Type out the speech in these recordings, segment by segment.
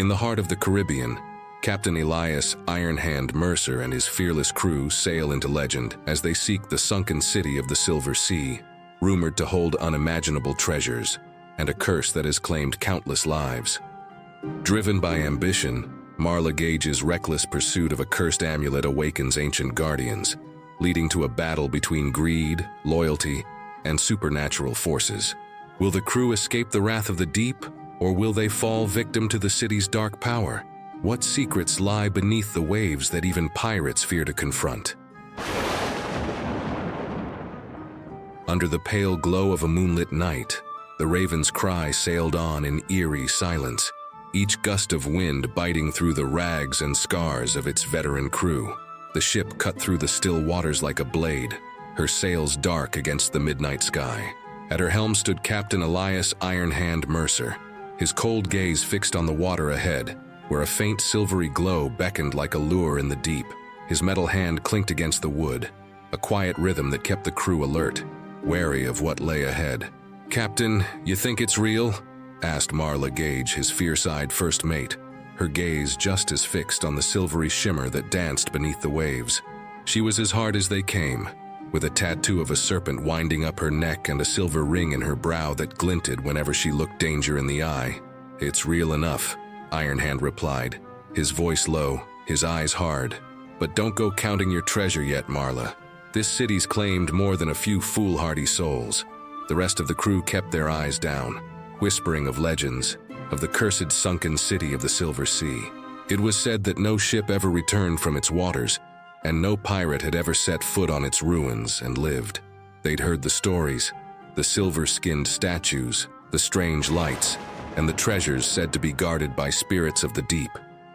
In the heart of the Caribbean, Captain Elias Ironhand Mercer and his fearless crew sail into legend as they seek the sunken city of the Silver Sea, rumored to hold unimaginable treasures and a curse that has claimed countless lives. Driven by ambition, Marla Gage's reckless pursuit of a cursed amulet awakens ancient guardians, leading to a battle between greed, loyalty, and supernatural forces. Will the crew escape the wrath of the deep, or will they fall victim to the city's dark power? What secrets lie beneath the waves that even pirates fear to confront? Under the pale glow of a moonlit night, the Raven's cry sailed on in eerie silence, each gust of wind biting through the rags and scars of its veteran crew. The ship cut through the still waters like a blade, her sails dark against the midnight sky. At her helm stood Captain Elias Ironhand Mercer, his cold gaze fixed on the water ahead, where a faint silvery glow beckoned like a lure in the deep. His metal hand clinked against the wood, a quiet rhythm that kept the crew alert, wary of what lay ahead. "Captain, you think it's real?" asked Marla Gage, his fierce-eyed first mate, her gaze just as fixed on the silvery shimmer that danced beneath the waves. She was as hard as they came, with a tattoo of a serpent winding up her neck and a silver ring in her brow that glinted whenever she looked danger in the eye. "It's real enough," Ironhand replied, his voice low, his eyes hard. "But don't go counting your treasure yet, Marla. This city's claimed more than a few foolhardy souls." The rest of the crew kept their eyes down, whispering of legends, of the cursed sunken city of the Silver Sea. It was said that no ship ever returned from its waters, and no pirate had ever set foot on its ruins and lived. They'd heard the stories, the silver-skinned statues, the strange lights, and the treasures said to be guarded by spirits of the deep.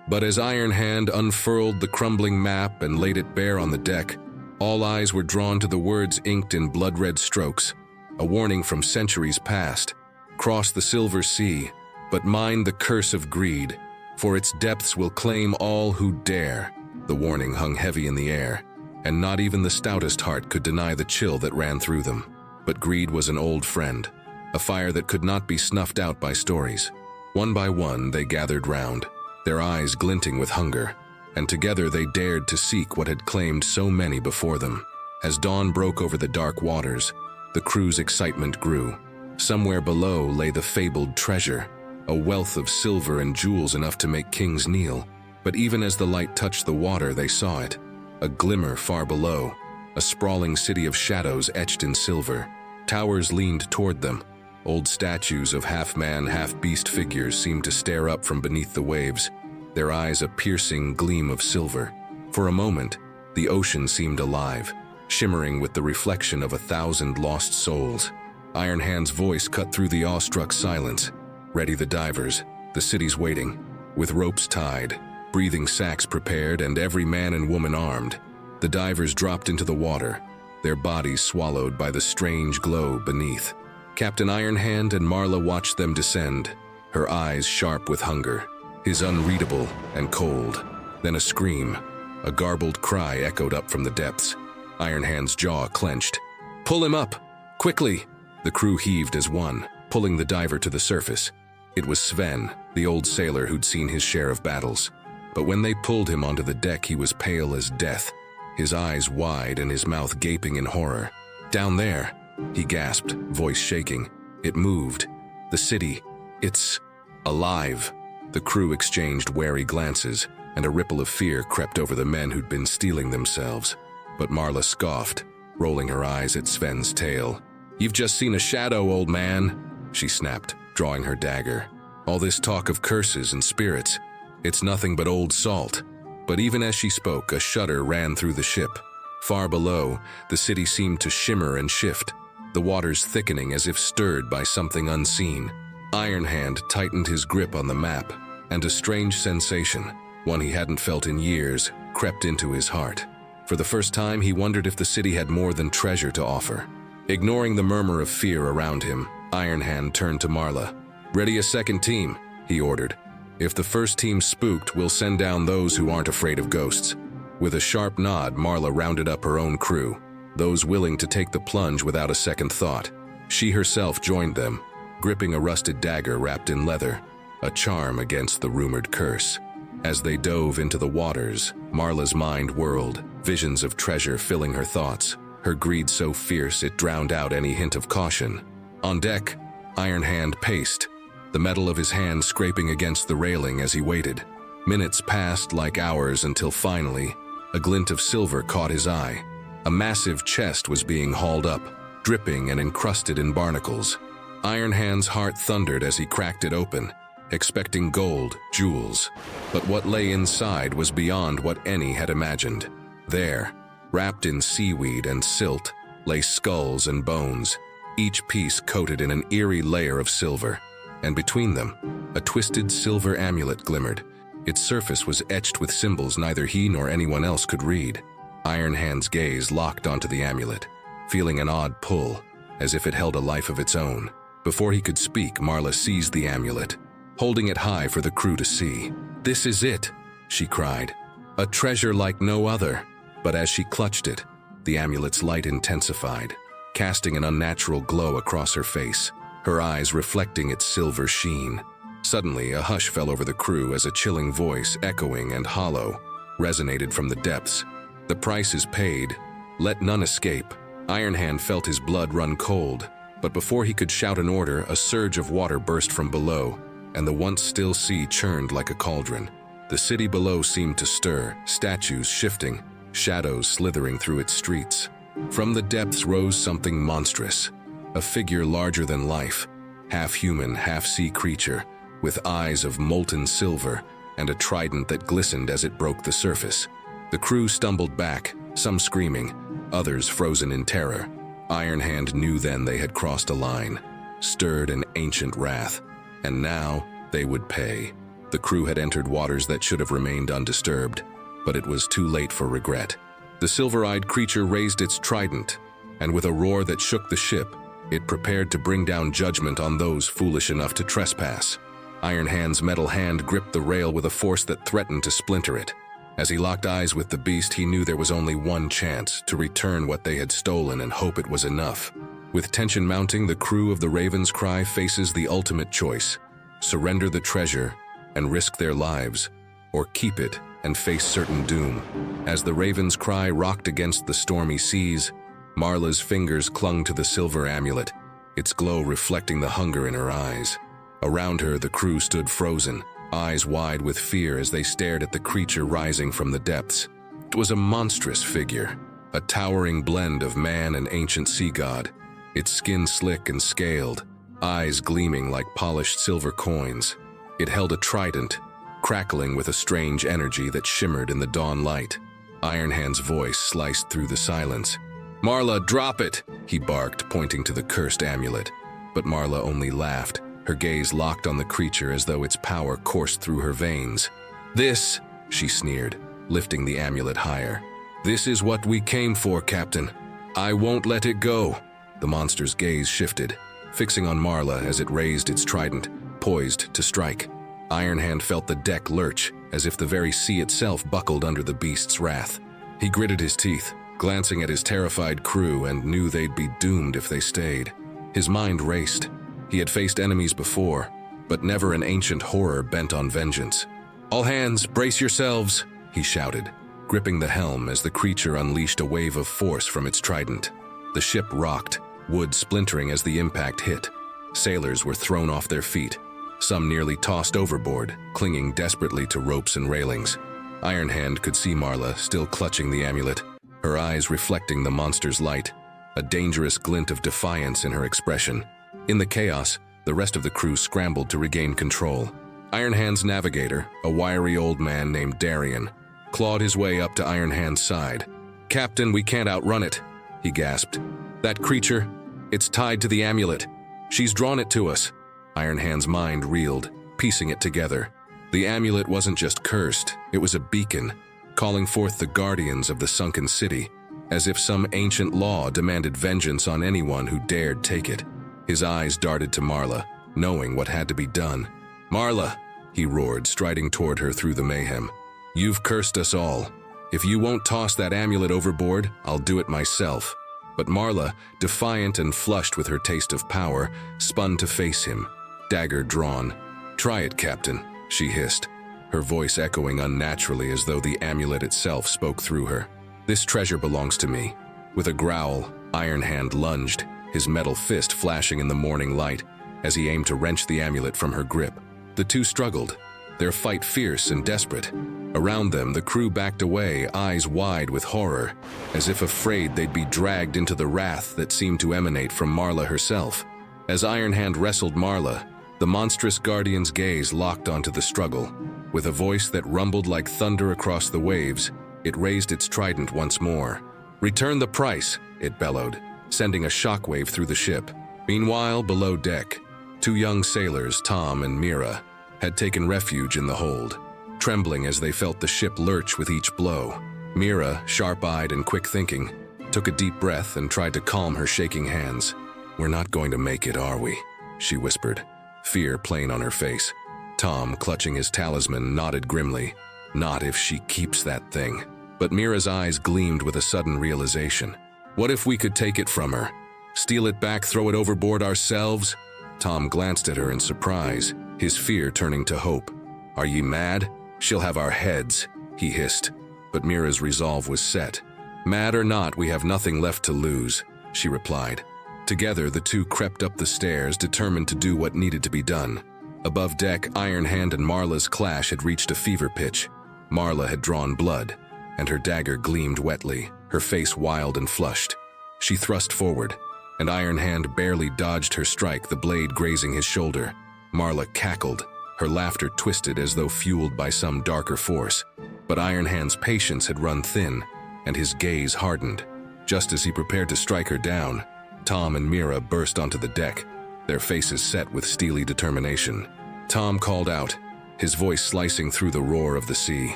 But as Ironhand unfurled the crumbling map and laid it bare on the deck, all eyes were drawn to the words inked in blood-red strokes, a warning from centuries past. "Cross the Silver Sea, but mind the curse of greed, for its depths will claim all who dare." The warning hung heavy in the air, and not even the stoutest heart could deny the chill that ran through them. But greed was an old friend, a fire that could not be snuffed out by stories. One by one, they gathered round, their eyes glinting with hunger, and together they dared to seek what had claimed so many before them. As dawn broke over the dark waters, the crew's excitement grew. Somewhere below lay the fabled treasure, a wealth of silver and jewels enough to make kings kneel. But even as the light touched the water, they saw it, a glimmer far below, a sprawling city of shadows etched in silver. Towers leaned toward them. Old statues of half-man, half-beast figures seemed to stare up from beneath the waves, their eyes a piercing gleam of silver. For a moment, the ocean seemed alive, shimmering with the reflection of 1,000 lost souls. Ironhand's voice cut through the awestruck silence. "Ready the divers, the city's waiting." With ropes tied, breathing sacks prepared, and every man and woman armed, the divers dropped into the water, their bodies swallowed by the strange glow beneath. Captain Ironhand and Marla watched them descend, her eyes sharp with hunger, his unreadable and cold. Then a scream, a garbled cry echoed up from the depths. Ironhand's jaw clenched. "Pull him up! Quickly!" The crew heaved as one, pulling the diver to the surface. It was Sven, the old sailor who'd seen his share of battles. But when they pulled him onto the deck, he was pale as death, his eyes wide and his mouth gaping in horror. "Down there," he gasped, voice shaking. "It moved. The city. It's alive." The crew exchanged wary glances, and a ripple of fear crept over the men who'd been steeling themselves. But Marla scoffed, rolling her eyes at Sven's tail. "You've just seen a shadow, old man," she snapped, drawing her dagger. "All this talk of curses and spirits, it's nothing but old salt." But even as she spoke, a shudder ran through the ship. Far below, the city seemed to shimmer and shift, the waters thickening as if stirred by something unseen. Ironhand tightened his grip on the map, and a strange sensation, one he hadn't felt in years, crept into his heart. For the first time, he wondered if the city had more than treasure to offer. Ignoring the murmur of fear around him, Ironhand turned to Marla. "Ready a second team," he ordered. "If the first team spooked, we'll send down those who aren't afraid of ghosts." With a sharp nod, Marla rounded up her own crew, those willing to take the plunge without a second thought. She herself joined them, gripping a rusted dagger wrapped in leather. a charm against the rumored curse. As they dove into the waters, Marla's mind whirled, visions of treasure filling her thoughts, her greed so fierce it drowned out any hint of caution. On deck, Ironhand paced, the metal of his hand scraping against the railing as he waited. Minutes passed like hours until finally, a glint of silver caught his eye. A massive chest was being hauled up, dripping and encrusted in barnacles. Ironhand's heart thundered as he cracked it open, expecting gold, jewels. But what lay inside was beyond what any had imagined. There, wrapped in seaweed and silt, lay skulls and bones, each piece coated in an eerie layer of silver. And between them, a twisted silver amulet glimmered. Its surface was etched with symbols neither he nor anyone else could read. Ironhand's gaze locked onto the amulet, feeling an odd pull, as if it held a life of its own. Before he could speak, Marla seized the amulet, holding it high for the crew to see. "This is it," she cried. "A treasure like no other." But as she clutched it, the amulet's light intensified, casting an unnatural glow across her face, her eyes reflecting its silver sheen. Suddenly, a hush fell over the crew as a chilling voice, echoing and hollow, resonated from the depths. "The price is paid. Let none escape." Ironhand felt his blood run cold, but before he could shout an order, a surge of water burst from below, and the once still sea churned like a cauldron. The city below seemed to stir, statues shifting, shadows slithering through its streets. From the depths rose something monstrous, a figure larger than life, half human, half sea creature, with eyes of molten silver and a trident that glistened as it broke the surface. The crew stumbled back, some screaming, others frozen in terror. Ironhand knew then they had crossed a line, stirred an ancient wrath, and now they would pay. The crew had entered waters that should have remained undisturbed, but it was too late for regret. The silver-eyed creature raised its trident, and with a roar that shook the ship, it prepared to bring down judgment on those foolish enough to trespass. Ironhand's metal hand gripped the rail with a force that threatened to splinter it. As he locked eyes with the beast, he knew there was only one chance, to return what they had stolen and hope it was enough. With tension mounting, the crew of the Raven's Cry faces the ultimate choice: surrender the treasure and risk their lives, or keep it and face certain doom. As the Raven's Cry rocked against the stormy seas, Marla's fingers clung to the silver amulet, its glow reflecting the hunger in her eyes. Around her, the crew stood frozen, eyes wide with fear as they stared at the creature rising from the depths. It was a monstrous figure, a towering blend of man and ancient sea god, its skin slick and scaled, eyes gleaming like polished silver coins. It held a trident, crackling with a strange energy that shimmered in the dawn light. Ironhand's voice sliced through the silence. "Marla, drop it!" he barked, pointing to the cursed amulet. But Marla only laughed, her gaze locked on the creature as though its power coursed through her veins. "This," she sneered, lifting the amulet higher. "This is what we came for, Captain. I won't let it go." The monster's gaze shifted, fixing on Marla as it raised its trident, poised to strike. Ironhand felt the deck lurch, as if the very sea itself buckled under the beast's wrath. He gritted his teeth, glancing at his terrified crew, and knew they'd be doomed if they stayed. His mind raced. He had faced enemies before, but never an ancient horror bent on vengeance. "All hands, brace yourselves," he shouted, gripping the helm as the creature unleashed a wave of force from its trident. The ship rocked, wood splintering as the impact hit. Sailors were thrown off their feet, some nearly tossed overboard, clinging desperately to ropes and railings. Ironhand could see Marla still clutching the amulet, her eyes reflecting the monster's light, a dangerous glint of defiance in her expression. In the chaos, the rest of the crew scrambled to regain control. Ironhand's navigator, a wiry old man named Darian, clawed his way up to Ironhand's side. "Captain, we can't outrun it," he gasped. "That creature, it's tied to the amulet. She's drawn it to us." Ironhand's mind reeled, piecing it together. The amulet wasn't just cursed, it was a beacon, calling forth the guardians of the sunken city, as if some ancient law demanded vengeance on anyone who dared take it. His eyes darted to Marla, knowing what had to be done. "Marla," he roared, striding toward her through the mayhem. "You've cursed us all. If you won't toss that amulet overboard, I'll do it myself." But Marla, defiant and flushed with her taste of power, spun to face him, dagger drawn. "Try it, Captain," she hissed, her voice echoing unnaturally as though the amulet itself spoke through her. "This treasure belongs to me." With a growl, Ironhand lunged, his metal fist flashing in the morning light as he aimed to wrench the amulet from her grip. The two struggled, their fight fierce and desperate. Around them, the crew backed away, eyes wide with horror, as if afraid they'd be dragged into the wrath that seemed to emanate from Marla herself. As Ironhand wrestled Marla, the monstrous guardian's gaze locked onto the struggle. With a voice that rumbled like thunder across the waves, it raised its trident once more. "Return the price," it bellowed, sending a shockwave through the ship. Meanwhile, below deck, two young sailors, Tom and Mira, had taken refuge in the hold, trembling as they felt the ship lurch with each blow. Mira, sharp-eyed and quick-thinking, took a deep breath and tried to calm her shaking hands. "We're not going to make it, are we?" she whispered, fear plain on her face. Tom, clutching his talisman, nodded grimly. "Not if she keeps that thing." But Mira's eyes gleamed with a sudden realization. "What if we could take it from her? Steal it back, throw it overboard ourselves?" Tom glanced at her in surprise, his fear turning to hope. "Are ye mad? She'll have our heads," he hissed. But Mira's resolve was set. "Mad or not, we have nothing left to lose," she replied. Together, the two crept up the stairs, determined to do what needed to be done. Above deck, Ironhand and Marla's clash had reached a fever pitch. Marla had drawn blood, and her dagger gleamed wetly, her face wild and flushed. She thrust forward, and Ironhand barely dodged her strike, the blade grazing his shoulder. Marla cackled, her laughter twisted as though fueled by some darker force. But Ironhand's patience had run thin, and his gaze hardened. Just as he prepared to strike her down, Tom and Mira burst onto the deck, their faces set with steely determination. Tom called out, his voice slicing through the roar of the sea.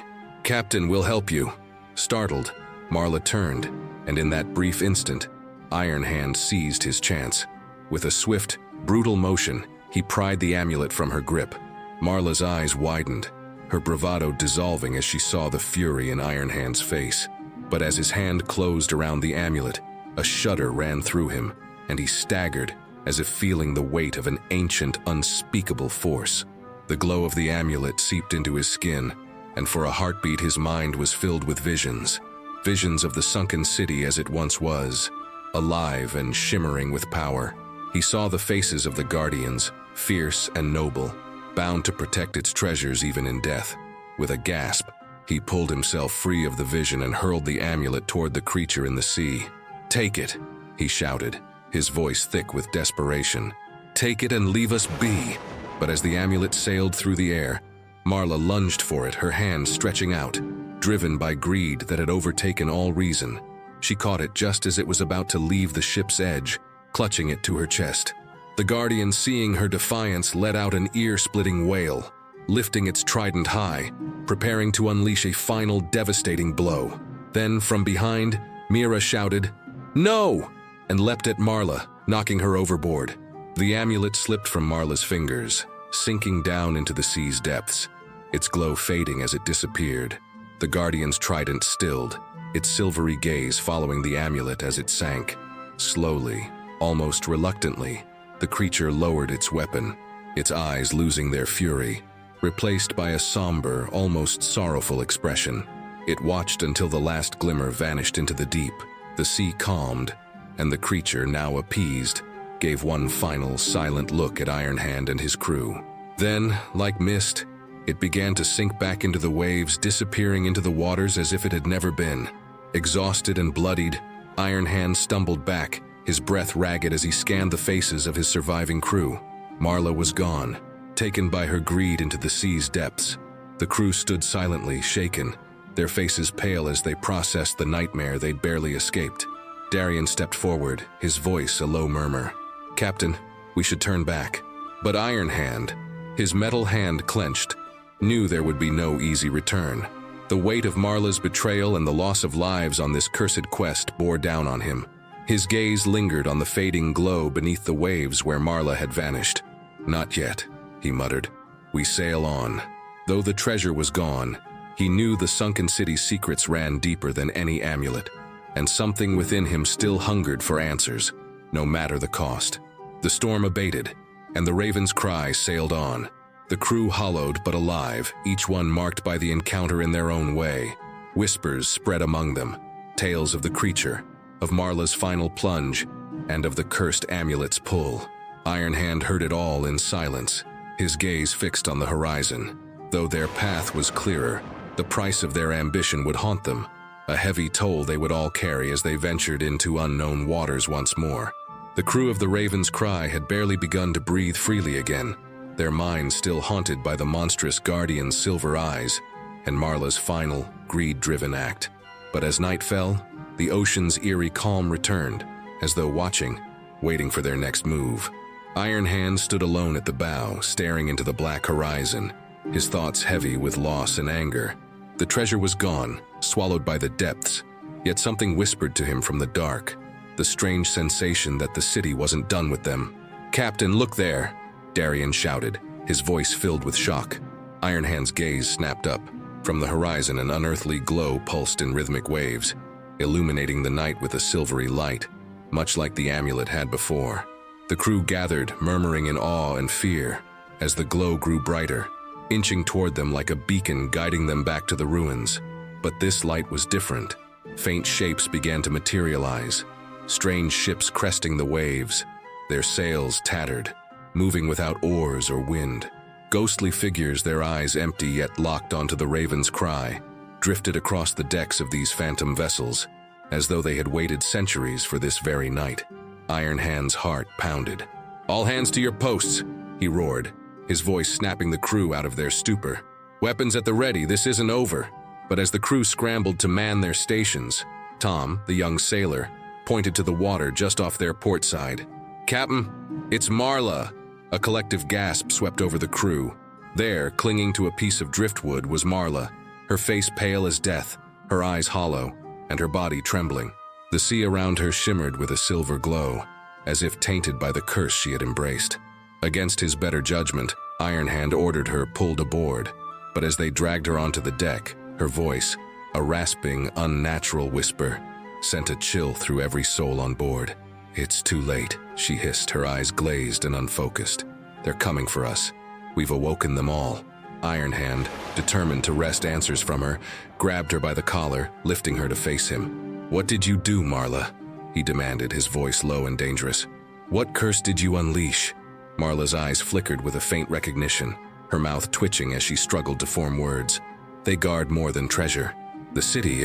"Captain, we'll help you." Startled, Marla turned, and in that brief instant, Ironhand seized his chance. With a swift, brutal motion, he pried the amulet from her grip. Marla's eyes widened, her bravado dissolving as she saw the fury in Ironhand's face. But as his hand closed around the amulet, a shudder ran through him, and he staggered, as if feeling the weight of an ancient, unspeakable force. The glow of the amulet seeped into his skin, and for a heartbeat his mind was filled with visions. Visions of the sunken city as it once was, alive and shimmering with power. He saw the faces of the guardians, fierce and noble, bound to protect its treasures even in death. With a gasp, he pulled himself free of the vision and hurled the amulet toward the creature in the sea. "Take it," he shouted, his voice thick with desperation. "Take it and leave us be." But as the amulet sailed through the air, Marla lunged for it, her hand stretching out, driven by greed that had overtaken all reason. She caught it just as it was about to leave the ship's edge, clutching it to her chest. The guardian, seeing her defiance, let out an ear-splitting wail, lifting its trident high, preparing to unleash a final devastating blow. Then, from behind, Mira shouted, "No!" and leapt at Marla, knocking her overboard. The amulet slipped from Marla's fingers, sinking down into the sea's depths, its glow fading as it disappeared. The guardian's trident stilled, its silvery gaze following the amulet as it sank. Slowly, almost reluctantly, the creature lowered its weapon, its eyes losing their fury, replaced by a somber, almost sorrowful expression. It watched until the last glimmer vanished into the deep. The sea calmed, and the creature, now appeased, gave one final, silent look at Ironhand and his crew. Then, like mist, it began to sink back into the waves, disappearing into the waters as if it had never been. Exhausted and bloodied, Ironhand stumbled back, his breath ragged as he scanned the faces of his surviving crew. Marla was gone, taken by her greed into the sea's depths. The crew stood silently, shaken, their faces pale as they processed the nightmare they'd barely escaped. Darian stepped forward, his voice a low murmur. "Captain, we should turn back." But Ironhand, his metal hand clenched, knew there would be no easy return. The weight of Marla's betrayal and the loss of lives on this cursed quest bore down on him. His gaze lingered on the fading glow beneath the waves where Marla had vanished. "Not yet," he muttered. "We sail on." Though the treasure was gone, he knew the sunken city's secrets ran deeper than any amulet, and something within him still hungered for answers, no matter the cost. The storm abated, and the raven's cry sailed on. The crew hollowed but alive, each one marked by the encounter in their own way. Whispers spread among them, tales of the creature, of Marla's final plunge, and of the cursed amulet's pull. Ironhand heard it all in silence, his gaze fixed on the horizon. Though their path was clearer, the price of their ambition would haunt them, a heavy toll they would all carry as they ventured into unknown waters once more. The crew of the Raven's Cry had barely begun to breathe freely again, their minds still haunted by the monstrous guardian's silver eyes and Marla's final, greed-driven act. But as night fell, the ocean's eerie calm returned, as though watching, waiting for their next move. Ironhand stood alone at the bow, staring into the black horizon, his thoughts heavy with loss and anger. The treasure was gone, swallowed by the depths, yet something whispered to him from the dark, the strange sensation that the city wasn't done with them. "Captain, look there!" Darian shouted, his voice filled with shock. Ironhand's gaze snapped up. From the horizon, an unearthly glow pulsed in rhythmic waves, illuminating the night with a silvery light, much like the amulet had before. The crew gathered, murmuring in awe and fear, as the glow grew brighter, inching toward them like a beacon guiding them back to the ruins. But this light was different. Faint shapes began to materialize, strange ships cresting the waves, their sails tattered, moving without oars or wind. Ghostly figures, their eyes empty yet locked onto the Raven's Cry, drifted across the decks of these phantom vessels, as though they had waited centuries for this very night. Ironhand's heart pounded. "All hands to your posts," he roared, his voice snapping the crew out of their stupor. "Weapons at the ready, this isn't over." But as the crew scrambled to man their stations, Tom, the young sailor, pointed to the water just off their port side. "Captain, it's Marla!" A collective gasp swept over the crew. There, clinging to a piece of driftwood, was Marla, her face pale as death, her eyes hollow, and her body trembling. The sea around her shimmered with a silver glow, as if tainted by the curse she had embraced. Against his better judgment, Ironhand ordered her pulled aboard, but as they dragged her onto the deck, her voice, a rasping, unnatural whisper, sent a chill through every soul on board. "It's too late," she hissed, her eyes glazed and unfocused. "They're coming for us. We've awoken them all." Ironhand, determined to wrest answers from her, grabbed her by the collar, lifting her to face him. "What did you do, Marla?" he demanded, his voice low and dangerous. "What curse did you unleash?" Marla's eyes flickered with a faint recognition, her mouth twitching as she struggled to form words. "They guard more than treasure. The city,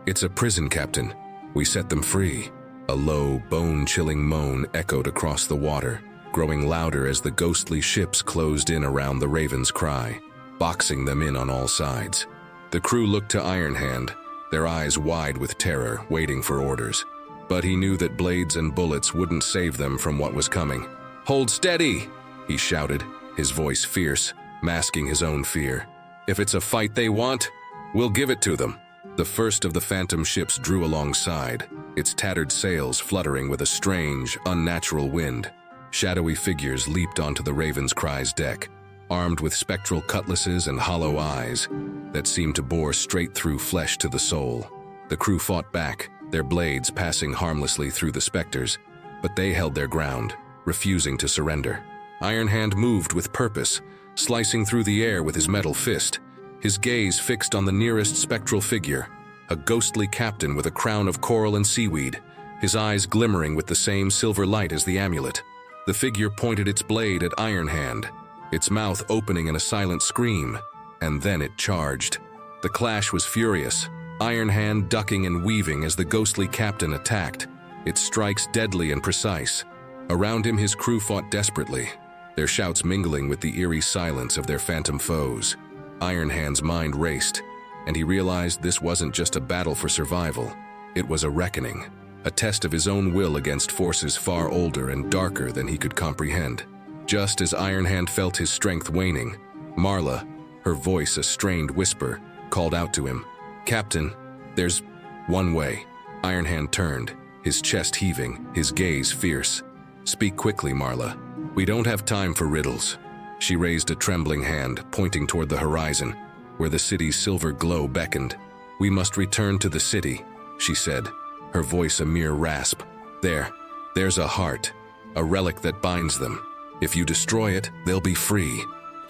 it's a prison, Captain. We set them free." A low, bone-chilling moan echoed across the water, growing louder as the ghostly ships closed in around the Raven's Cry, boxing them in on all sides. The crew looked to Ironhand, their eyes wide with terror, waiting for orders. But he knew that blades and bullets wouldn't save them from what was coming. "Hold steady!" he shouted, his voice fierce, masking his own fear. "If it's a fight they want, we'll give it to them." The first of the phantom ships drew alongside, its tattered sails fluttering with a strange, unnatural wind. Shadowy figures leaped onto the Raven's Cry's deck, armed with spectral cutlasses and hollow eyes that seemed to bore straight through flesh to the soul. The crew fought back, their blades passing harmlessly through the specters, but they held their ground, refusing to surrender. Ironhand moved with purpose, slicing through the air with his metal fist, his gaze fixed on the nearest spectral figure, a ghostly captain with a crown of coral and seaweed, his eyes glimmering with the same silver light as the amulet. The figure pointed its blade at Ironhand, its mouth opening in a silent scream, and then it charged. The clash was furious, Ironhand ducking and weaving as the ghostly captain attacked, its strikes deadly and precise. Around him his crew fought desperately, their shouts mingling with the eerie silence of their phantom foes. Ironhand's mind raced, and he realized this wasn't just a battle for survival. It was a reckoning, a test of his own will against forces far older and darker than he could comprehend. Just as Ironhand felt his strength waning, Marla, her voice a strained whisper, called out to him. "Captain, there's one way." Ironhand turned, his chest heaving, his gaze fierce. "Speak quickly, Marla. We don't have time for riddles." She raised a trembling hand, pointing toward the horizon, where the city's silver glow beckoned. "We must return to the city," she said, her voice a mere rasp. There's a heart, a relic that binds them. If you destroy it, they'll be free,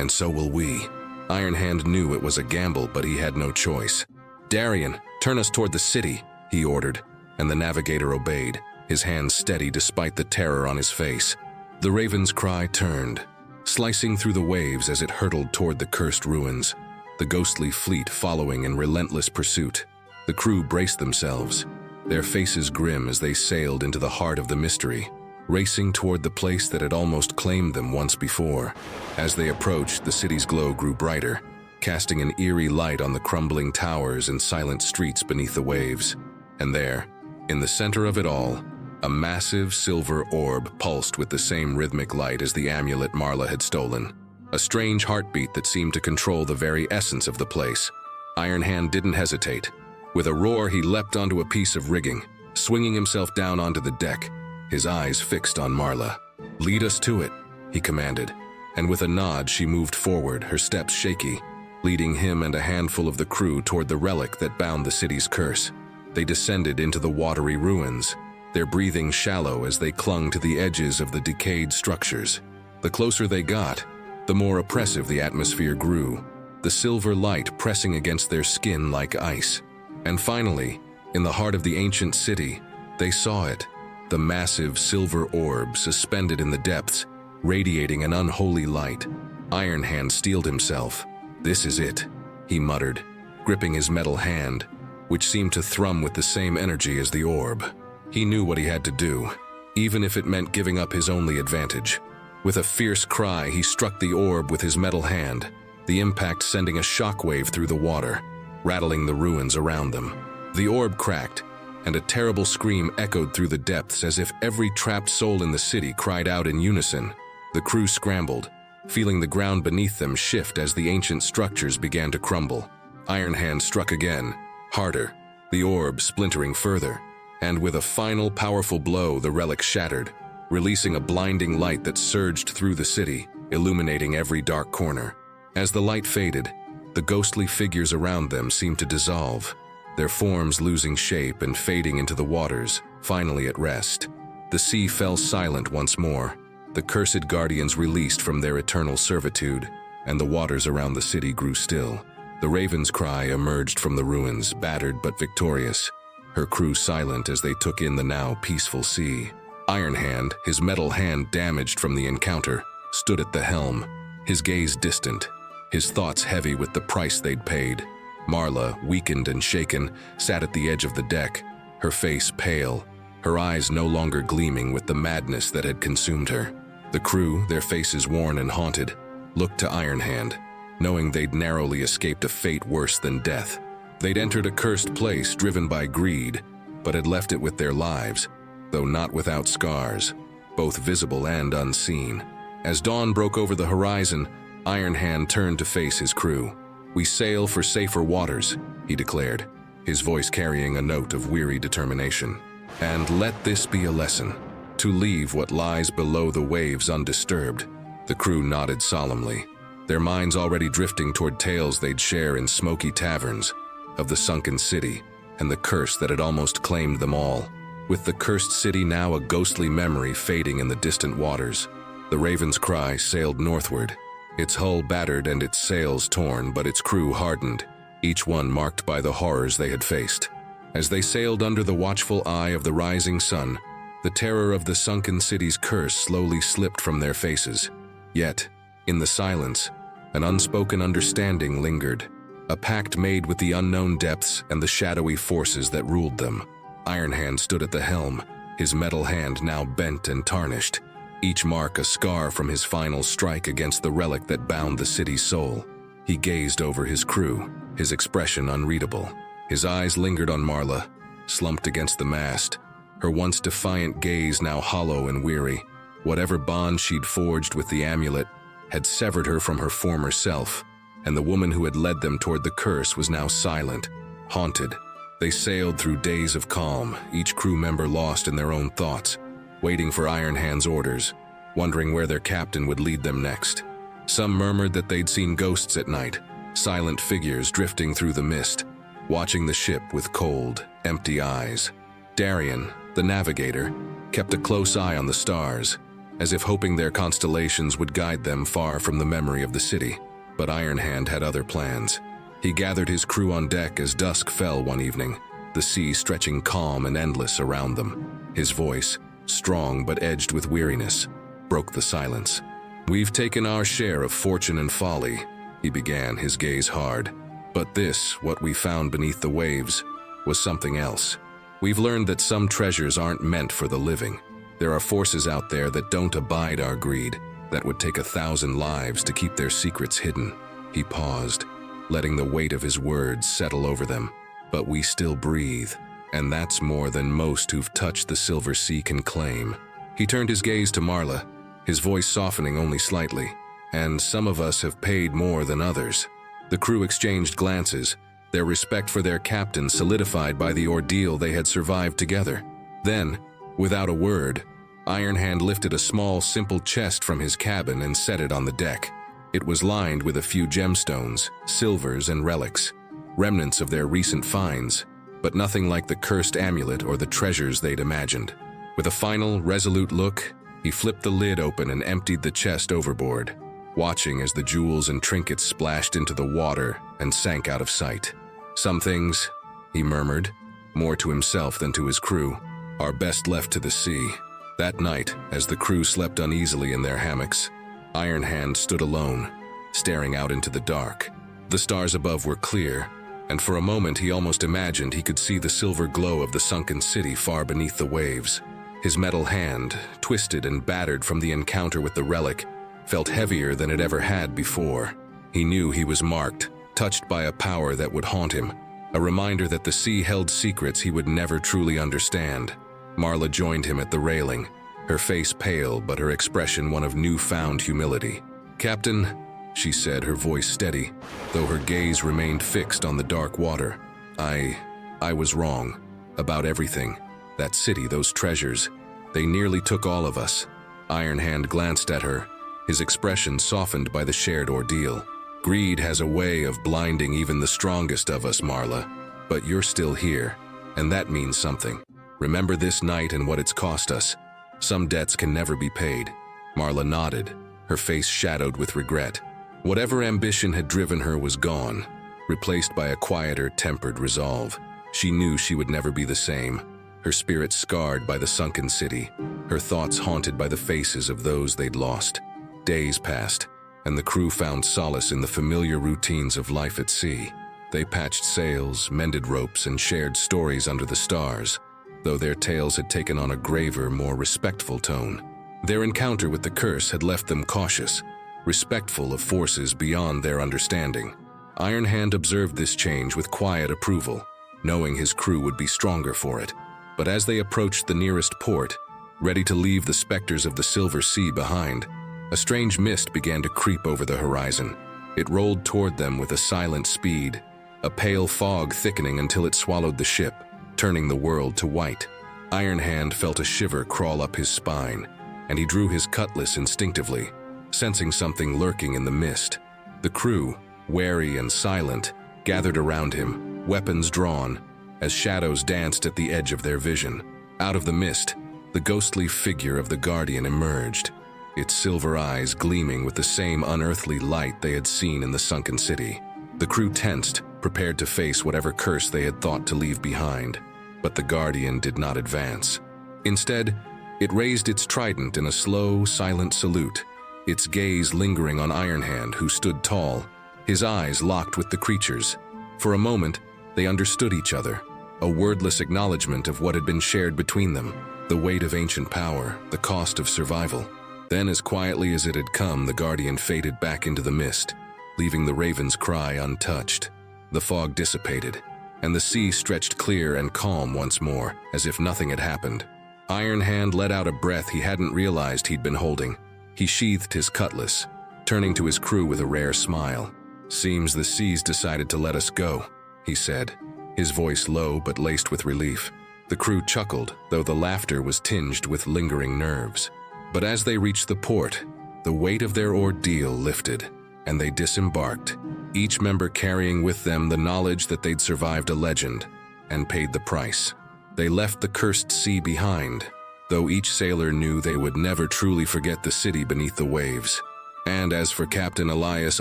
and so will we. Ironhand knew it was a gamble, but he had no choice. "Darian, turn us toward the city," he ordered, and the navigator obeyed, his hands steady despite the terror on his face. The raven's cry turned, slicing through the waves as it hurtled toward the cursed ruins, the ghostly fleet following in relentless pursuit. The crew braced themselves, their faces grim as they sailed into the heart of the mystery, racing toward the place that had almost claimed them once before. As they approached, the city's glow grew brighter, casting an eerie light on the crumbling towers and silent streets beneath the waves. And there, in the center of it all, a massive silver orb pulsed with the same rhythmic light as the amulet Marla had stolen, a strange heartbeat that seemed to control the very essence of the place. Ironhand didn't hesitate. With a roar, he leapt onto a piece of rigging, swinging himself down onto the deck, his eyes fixed on Marla. "Lead us to it," he commanded, and with a nod she moved forward, her steps shaky, leading him and a handful of the crew toward the relic that bound the city's curse. They descended into the watery ruins, their breathing shallow as they clung to the edges of the decayed structures. The closer they got, the more oppressive the atmosphere grew, the silver light pressing against their skin like ice. And finally, in the heart of the ancient city, they saw it, the massive silver orb suspended in the depths, radiating an unholy light. Ironhand steeled himself. "This is it," he muttered, gripping his metal hand, which seemed to thrum with the same energy as the orb. He knew what he had to do, even if it meant giving up his only advantage. With a fierce cry, he struck the orb with his metal hand, the impact sending a shockwave through the water, rattling the ruins around them. The orb cracked, and a terrible scream echoed through the depths as if every trapped soul in the city cried out in unison. The crew scrambled, feeling the ground beneath them shift as the ancient structures began to crumble. Ironhand struck again, harder, the orb splintering further, and with a final powerful blow, the relic shattered, releasing a blinding light that surged through the city, illuminating every dark corner. As the light faded, the ghostly figures around them seemed to dissolve, their forms losing shape and fading into the waters, finally at rest. The sea fell silent once more, the cursed guardians released from their eternal servitude, and the waters around the city grew still. The raven's cry emerged from the ruins, battered but victorious, her crew silent as they took in the now peaceful sea. Ironhand, his metal hand damaged from the encounter, stood at the helm, his gaze distant, his thoughts heavy with the price they'd paid. Marla, weakened and shaken, sat at the edge of the deck, her face pale, her eyes no longer gleaming with the madness that had consumed her. The crew, their faces worn and haunted, looked to Ironhand, knowing they'd narrowly escaped a fate worse than death. They'd entered a cursed place driven by greed, but had left it with their lives, though not without scars, both visible and unseen. As dawn broke over the horizon, Ironhand turned to face his crew. "We sail for safer waters," he declared, his voice carrying a note of weary determination. "And let this be a lesson, to leave what lies below the waves undisturbed." The crew nodded solemnly, their minds already drifting toward tales they'd share in smoky taverns, of the sunken city and the curse that had almost claimed them all. With the cursed city now a ghostly memory fading in the distant waters, the raven's cry sailed northward, its hull battered and its sails torn, but its crew hardened, each one marked by the horrors they had faced. As they sailed under the watchful eye of the rising sun, the terror of the sunken city's curse slowly slipped from their faces. Yet, in the silence, an unspoken understanding lingered, a pact made with the unknown depths and the shadowy forces that ruled them. Ironhand stood at the helm, his metal hand now bent and tarnished, each mark a scar from his final strike against the relic that bound the city's soul. He gazed over his crew, his expression unreadable. His eyes lingered on Marla, slumped against the mast, her once defiant gaze now hollow and weary. Whatever bond she'd forged with the amulet had severed her from her former self, and the woman who had led them toward the curse was now silent, haunted. They sailed through days of calm, each crew member lost in their own thoughts, waiting for Ironhand's orders, wondering where their captain would lead them next. Some murmured that they'd seen ghosts at night, silent figures drifting through the mist, watching the ship with cold, empty eyes. Darian, the navigator, kept a close eye on the stars, as if hoping their constellations would guide them far from the memory of the city. But Ironhand had other plans. He gathered his crew on deck as dusk fell one evening, the sea stretching calm and endless around them. His voice, strong but edged with weariness, broke the silence. "We've taken our share of fortune and folly," he began, his gaze hard. "But this, what we found beneath the waves, was something else. We've learned that some treasures aren't meant for the living. There are forces out there that don't abide our greed, that would take 1,000 lives to keep their secrets hidden." He paused, letting the weight of his words settle over them. "But we still breathe, and that's more than most who've touched the Silver Sea can claim." He turned his gaze to Marla, his voice softening only slightly. "And some of us have paid more than others." The crew exchanged glances, their respect for their captain solidified by the ordeal they had survived together. Then, without a word, Ironhand lifted a small, simple chest from his cabin and set it on the deck. It was lined with a few gemstones, silvers, and relics, remnants of their recent finds, but nothing like the cursed amulet or the treasures they'd imagined. With a final, resolute look, he flipped the lid open and emptied the chest overboard, watching as the jewels and trinkets splashed into the water and sank out of sight. "Some things," he murmured, more to himself than to his crew, "are best left to the sea." That night, as the crew slept uneasily in their hammocks, Ironhand stood alone, staring out into the dark. The stars above were clear, and for a moment he almost imagined he could see the silver glow of the sunken city far beneath the waves. His metal hand, twisted and battered from the encounter with the relic, felt heavier than it ever had before. He knew he was marked, touched by a power that would haunt him, a reminder that the sea held secrets he would never truly understand. Marla joined him at the railing, her face pale but her expression one of newfound humility. "Captain," she said, her voice steady, though her gaze remained fixed on the dark water. I was wrong about everything. That city, those treasures, they nearly took all of us." Ironhand glanced at her, his expression softened by the shared ordeal. "Greed has a way of blinding even the strongest of us, Marla. But you're still here, and that means something. Remember this night and what it's cost us. Some debts can never be paid." Marla nodded, her face shadowed with regret. Whatever ambition had driven her was gone, replaced by a quieter, tempered resolve. She knew she would never be the same, her spirit scarred by the sunken city, her thoughts haunted by the faces of those they'd lost. Days passed, and the crew found solace in the familiar routines of life at sea. They patched sails, mended ropes, and shared stories under the stars, though their tales had taken on a graver, more respectful tone. Their encounter with the curse had left them cautious, respectful of forces beyond their understanding. Ironhand observed this change with quiet approval, knowing his crew would be stronger for it. But as they approached the nearest port, ready to leave the specters of the Silver Sea behind, a strange mist began to creep over the horizon. It rolled toward them with a silent speed, a pale fog thickening until it swallowed the ship, turning the world to white. Ironhand felt a shiver crawl up his spine, and he drew his cutlass instinctively, sensing something lurking in the mist. The crew, wary and silent, gathered around him, weapons drawn, as shadows danced at the edge of their vision. Out of the mist, the ghostly figure of the Guardian emerged, its silver eyes gleaming with the same unearthly light they had seen in the sunken city. The crew tensed, prepared to face whatever curse they had thought to leave behind. But the Guardian did not advance. Instead, it raised its trident in a slow, silent salute, its gaze lingering on Ironhand, who stood tall, his eyes locked with the creature's. For a moment, they understood each other, a wordless acknowledgement of what had been shared between them, the weight of ancient power, the cost of survival. Then, as quietly as it had come, the Guardian faded back into the mist, leaving the raven's cry untouched. The fog dissipated, and the sea stretched clear and calm once more, as if nothing had happened. Ironhand let out a breath he hadn't realized he'd been holding. He sheathed his cutlass, turning to his crew with a rare smile. "Seems the seas decided to let us go," he said, his voice low but laced with relief. The crew chuckled, though the laughter was tinged with lingering nerves. But as they reached the port, the weight of their ordeal lifted, and they disembarked, each member carrying with them the knowledge that they'd survived a legend and paid the price. They left the cursed sea behind, though each sailor knew they would never truly forget the city beneath the waves. And as for Captain Elias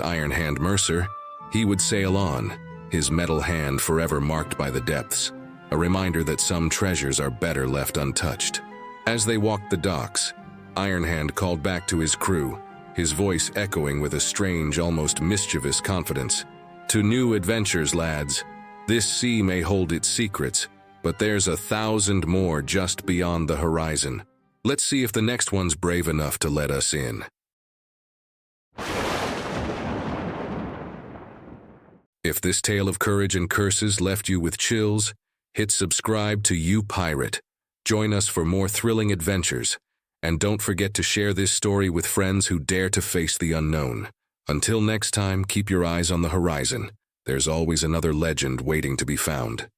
Ironhand Mercer, he would sail on, his metal hand forever marked by the depths, a reminder that some treasures are better left untouched. As they walked the docks, Ironhand called back to his crew, his voice echoing with a strange, almost mischievous confidence. "To new adventures, lads. This sea may hold its secrets, but there's 1,000 more just beyond the horizon. Let's see if the next one's brave enough to let us in." If this tale of courage and curses left you with chills, hit subscribe to You Pirate. Join us for more thrilling adventures, and don't forget to share this story with friends who dare to face the unknown. Until next time, keep your eyes on the horizon. There's always another legend waiting to be found.